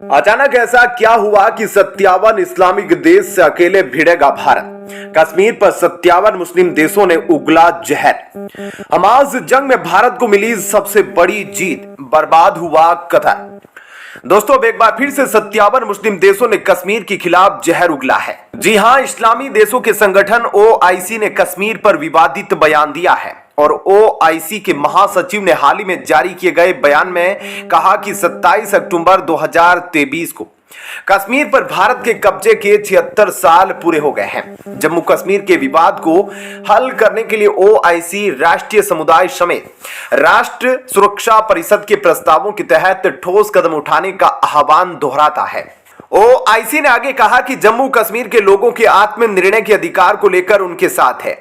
अचानक ऐसा क्या हुआ कि 57 इस्लामिक देश से अकेले भिड़ेगा भारत। कश्मीर पर 57 मुस्लिम देशों ने उगला जहर। हमास जंग में भारत को मिली सबसे बड़ी जीत, बर्बाद हुआ कतर। दोस्तों, अब एक बार फिर से 57 मुस्लिम देशों ने कश्मीर के खिलाफ जहर उगला है। जी हां, इस्लामी देशों के संगठन ओआईसी ने कश्मीर पर विवादित बयान दिया है और ओआईसी के महासचिव ने हाल ही में जारी किए गए बयान में कहा कि 27 अक्टूबर 2023 को कश्मीर पर भारत के कब्जे के 76 साल पूरे हो गए हैं। जम्मू कश्मीर के विवाद को हल करने के लिए ओआईसी राष्ट्रीय समुदाय समेत राष्ट्र सुरक्षा परिषद के प्रस्तावों के तहत ठोस कदम उठाने का आह्वान दोहराता है। ओआईसी ने आगे कहा कि जम्मू कश्मीर के लोगों के आत्मनिर्णय के अधिकार को लेकर उनके साथ है।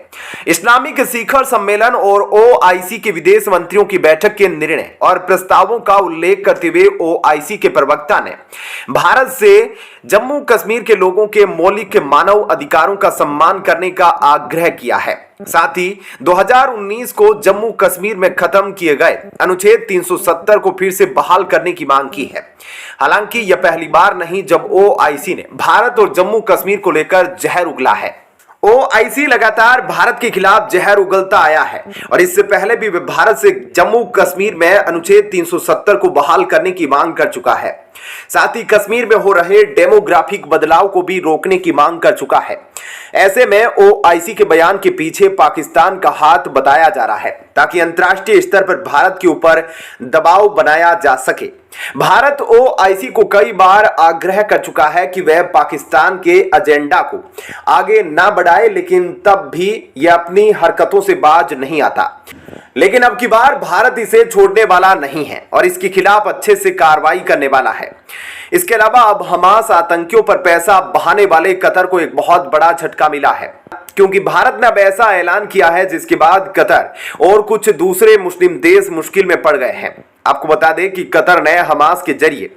इस्लामिक शिखर सम्मेलन और ओआईसी के विदेश मंत्रियों की बैठक के निर्णय और प्रस्तावों का उल्लेख करते हुए ओआईसी के प्रवक्ता ने भारत से जम्मू कश्मीर के लोगों के मौलिक मानव अधिकारों का सम्मान करने का आग्रह किया है। साथ ही 2019 को जम्मू कश्मीर में खत्म किए गए अनुच्छेद 370 को फिर से बहाल करने की मांग की है। हालांकि यह पहली बार नहीं जब ओआईसी ने भारत और जम्मू कश्मीर को लेकर जहर उगला है। ओआईसी लगातार भारत के खिलाफ जहर उगलता आया है और इससे पहले भी वे भारत से जम्मू कश्मीर में अनुच्छेद 370 को बहाल करने की मांग कर चुका है। साथ ही कश्मीर में हो रहे डेमोग्राफिक बदलाव को भी रोकने की मांग कर चुका है। ऐसे में ओआईसी के बयान के पीछे पाकिस्तान का हाथ बताया जा रहा है ताकि अंतर्राष्ट्रीय स्तर पर भारत के ऊपर दबाव बनाया जा सके। भारत ओआईसी को कई बार आग्रह कर चुका है कि वह पाकिस्तान के एजेंडा को आगे ना बढ़ाए, लेकिन तब भी यह अपनी हरकतों से बाज नहीं आता। लेकिन अब की बार भारत इसे छोड़ने वाला नहीं है और इसके खिलाफ अच्छे से कार्रवाई करने वाला है। इसके अलावा अब हमास आतंकियों पर पैसा बहाने वाले कतर को एक बहुत बड़ा झटका मिला है, क्योंकि भारत ने अब ऐसा ऐलान किया है जिसके बाद कतर और कुछ दूसरे मुस्लिम देश मुश्किल में पड़ गए हैं। आपको बता दें कि कतर ने हमास के जरिए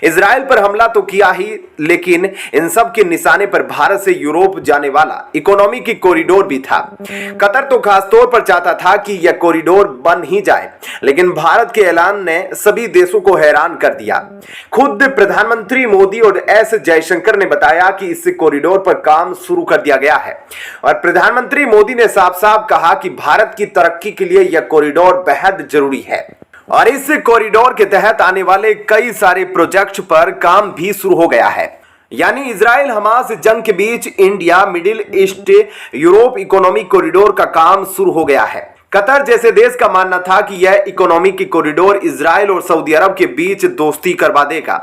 इजराइल पर हमला तो किया ही, लेकिन इन सब के निशाने पर भारत से यूरोप जाने वाला इकोनॉमिक कॉरिडोर भी था। कतर तो खास तौर पर चाहता था कि यह कॉरिडोर बन ही जाए, लेकिन भारत के ऐलान ने सभी देशों को हैरान कर दिया। खुद प्रधानमंत्री मोदी और एस जयशंकर ने बताया कि इस कॉरिडोर पर काम शुरू कर दिया गया है और प्रधानमंत्री मोदी ने साफ साफ कहा कि भारत की तरक्की के लिए यह कॉरिडोर बेहद जरूरी है और इस कॉरिडोर के तहत आने वाले कई सारे प्रोजेक्ट पर काम भी शुरू हो गया है। यानी इजराइल हमास जंग के बीच India middle east Europe economic corridor का काम शुरू हो गया है। कतर जैसे देश का मानना था कि यह इकोनॉमिक कॉरिडोर इजराइल और सऊदी अरब के बीच दोस्ती करवा देगा,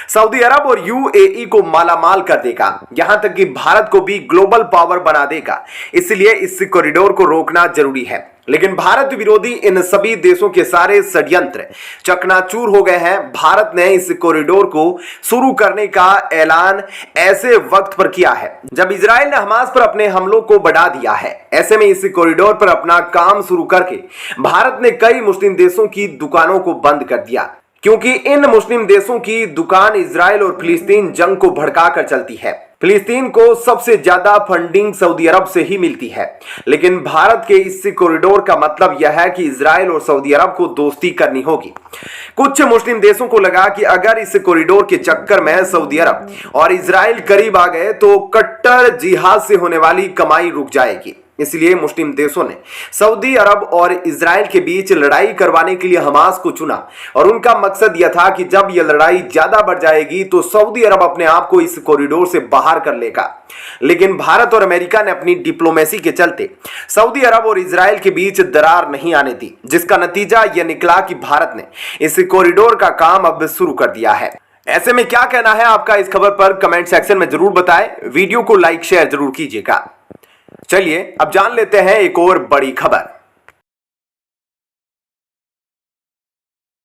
सऊदी अरब और यूएई को मालामाल कर देगा, यहां तक कि भारत को भी ग्लोबल पावर बना देगा। इसलिए इस कॉरिडोर को रोकना जरूरी है। लेकिन भारत विरोधी इन सभी देशों के सारे षड्यंत्र चकनाचूर हो गए हैं। भारत ने इस कॉरिडोर को शुरू करने का ऐलान ऐसे वक्त पर किया है जब इजराइल ने हमास पर अपने हमलों को बढ़ा दिया है। ऐसे में इस कॉरिडोर पर अपना काम शुरू करके भारत ने कई मुस्लिम देशों की दुकानों को बंद कर दिया, क्योंकि इन मुस्लिम देशों की दुकान इजराइल और फिलिस्तीन जंग को भड़का कर चलती है। फिलिस्तीन को सबसे ज्यादा फंडिंग सऊदी अरब से ही मिलती है, लेकिन भारत के इस कॉरिडोर का मतलब यह है कि इजराइल और सऊदी अरब को दोस्ती करनी होगी। कुछ मुस्लिम देशों को लगा कि अगर इस कॉरिडोर के चक्कर में सऊदी अरब और इजराइल करीब आ गए तो कट्टर जिहाद से होने वाली कमाई रुक जाएगी। इसलिए मुस्लिम देशों ने सऊदी अरब और इजराइल के बीच लड़ाई करवाने के लिए हमास को चुना और उनका मकसद यह था कि जब यह लड़ाई ज्यादा बढ़ जाएगी तो सऊदी अरब अपने आप को इस कॉरिडोर से बाहर कर लेगा। लेकिन भारत और अमेरिका ने अपनी डिप्लोमेसी के चलते सऊदी अरब और इजराइल के बीच दरार नहीं आने दी, जिसका नतीजा यह निकला कि भारत ने इस कॉरिडोर का काम अब शुरू कर दिया है। ऐसे में क्या कहना है आपका इस खबर पर कमेंट सेक्शन में जरूर बताएं। वीडियो को लाइक शेयर जरूर कीजिएगा। चलिए अब जान लेते हैं एक और बड़ी खबर।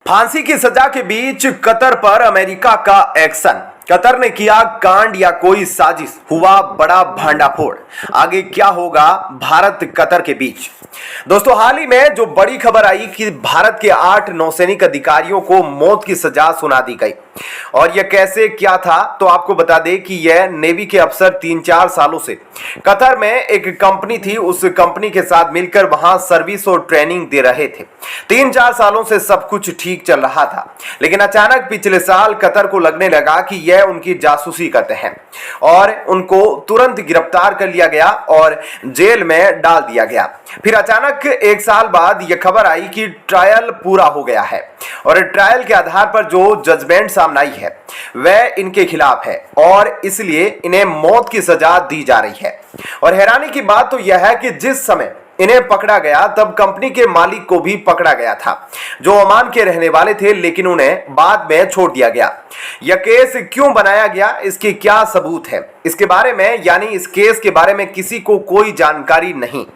फांसी की सजा के बीच कतर पर अमेरिका का एक्शन। कतर ने किया कांड या कोई साजिश, हुआ बड़ा भांडाफोड़। आगे क्या होगा भारत कतर के बीच? दोस्तों, हाल ही में जो बड़ी खबर आई कि भारत के 8 नौसैनिक अधिकारियों को मौत की सजा सुना दी गई। और यह कैसे क्या था, तो आपको बता दें कि यह नेवी के अफसर 3-4 सालों से कतर में एक कंपनी थी, उस कंपनी के साथ मिलकर वहां सर्विस और ट्रेनिंग दे रहे थे। 3-4 सालों से सब कुछ ठीक चल रहा था, लेकिन अचानक पिछले साल कतर को लगने लगा कि यह उनकी जासूसी करते हैं और उनको तुरंत गिरफ्तार कर लिया गया और जेल में डाल दिया गया। फिर अचानक 1 साल बाद यह खबर आई कि ट्रायल पूरा हो गया है और ट्रायल के आधार पर जो जजमेंट सामने आई है वह इनके खिलाफ है और इसलिए इन्हें मौत की सजा दी जा रही है। और हैरानी की बात तो यह है कि जिस समय इन्हें पकड़ा गया तब कंपनी के मालिक को भी पकड़ा गया था, जो ओमान के रहने वाले थे, लेकिन उन्हें बाद में छोड़ दिया गया। यह केस क्यों बनाया गया, इसके क्या सबूत है, इसके बारे में यानी इस केस के बारे में किसी को कोई जानकारी नहीं।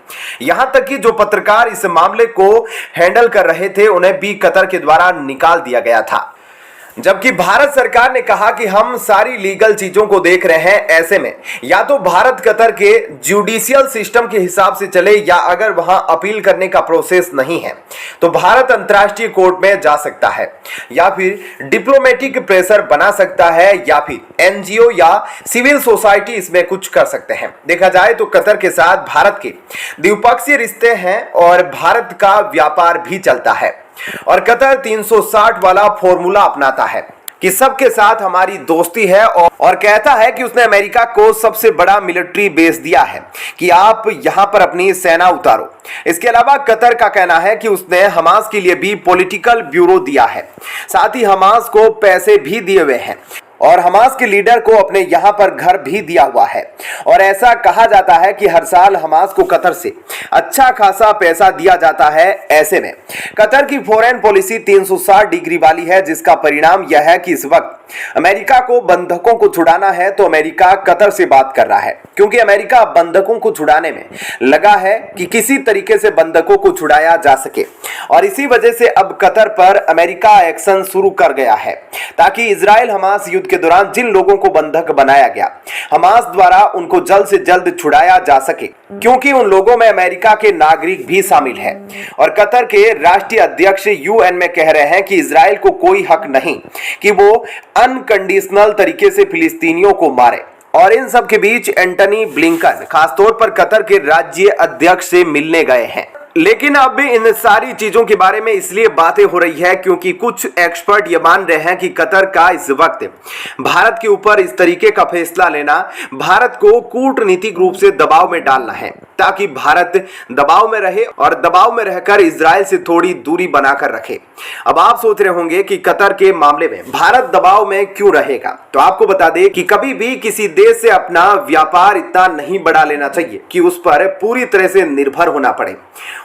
यहां तक कि जो पत्रकार इस मामले को हैंडल कर रहे थे उन्हें भी कतर के द्वारा निकाल दिया गया था, जबकि भारत सरकार ने कहा कि हम सारी लीगल चीजों को देख रहे हैं। ऐसे में या तो भारत कतर के जुडिशियल सिस्टम के हिसाब से चले, या अगर वहां अपील करने का प्रोसेस नहीं है तो भारत अंतर्राष्ट्रीय कोर्ट में जा सकता है, या फिर डिप्लोमेटिक प्रेशर बना सकता है, या फिर एनजीओ या सिविल सोसाइटी इसमें कुछ कर सकते हैं। देखा जाए तो कतर के साथ भारत के द्विपक्षीय रिश्ते हैं और भारत का व्यापार भी चलता है और कतर 360 वाला फॉर्मूला अपनाता है कि सबके साथ हमारी दोस्ती है और कहता है कि उसने अमेरिका को सबसे बड़ा मिलिट्री बेस दिया है कि आप यहां पर अपनी सेना उतारो। इसके अलावा कतर का कहना है कि उसने हमास के लिए भी पॉलिटिकल ब्यूरो दिया है, साथ ही हमास को पैसे भी दिए हुए हैं और हमास के लीडर को अपने यहां पर घर भी दिया हुआ है। और ऐसा कहा जाता है कि हर साल हमास को कतर से अच्छा खासा पैसा दिया जाता है। ऐसे में कतर की फॉरेन पॉलिसी 360 डिग्री वाली है, जिसका परिणाम यह है कि इस वक्त अमेरिका को बंधकों को छुड़ाना है तो अमेरिका कतर से बात कर रहा है, क्योंकि अमेरिका बंधकों को छुड़ाने में लगा है कि किसी तरीके से बंधकों को छुड़ाया जा सके। और इसी वजह से अब कतर पर अमेरिका एक्शन शुरू कर गया है ताकि इजराइल हमास युद्ध के दौरान जिन लोगों को बंधक बनाया गया हमास द्वारा उनको जल्द से जल्द छुड़ाया जा सके, क्योंकि उन लोगों में अमेरिका के नागरिक भी शामिल हैं। और कतर के राष्ट्रीय अध्यक्ष यूएन में कह रहे हैं कि इजराइल को कोई हक नहीं कि वो अनकंडीशनल तरीके से फिलिस्तीनियों को मारे। और इन सब के बीच एंटनी ब्लिंकन खासतौर पर कतर के राज्य अध्यक्ष से मिलने गए हैं। लेकिन अब इन सारी चीजों के बारे में इसलिए बातें हो रही है क्योंकि कुछ एक्सपर्ट ये मान रहे हैं कि कतर का इस वक्त भारत के ऊपर इस तरीके का फैसला लेना भारत को कूटनीतिक रूप से दबाव में डालना है, ताकि भारत दबाव में रहे और दबाव में रहकर इजराइल से थोड़ी दूरी बनाकर रखे। अब आप सोच रहे होंगे कि कतर के मामले में भारत दबाव में क्यों रहेगा, तो आपको बता दें कि कभी भी किसी देश से अपना व्यापार इतना नहीं बढ़ा लेना चाहिए कि उस पर पूरी तरह से निर्भर होना पड़े।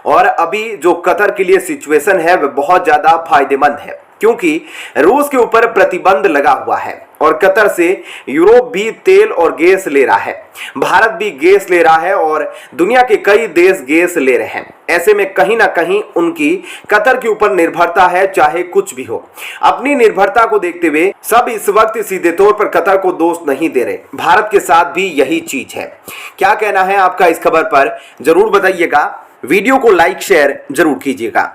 और अभी जो कतर के लिए सिचुएशन है वह बहुत ज्यादा फायदेमंद है, क्योंकि रूस के ऊपर प्रतिबंध लगा हुआ है और कतर से यूरोप भी तेल और गैस ले रहा है, भारत भी गैस ले रहा है और दुनिया के कई देश गैस ले रहे हैं। ऐसे में कहीं ना कहीं उनकी कतर के ऊपर निर्भरता है, चाहे कुछ भी हो। अपनी निर्भरता को देखते हुए सब इस वक्त सीधे तौर पर कतर को दोष नहीं दे रहे, भारत के साथ भी यही चीज है। क्या कहना है आपका इस खबर पर जरूर बताइएगा, वीडियो को लाइक शेयर जरूर कीजिएगा।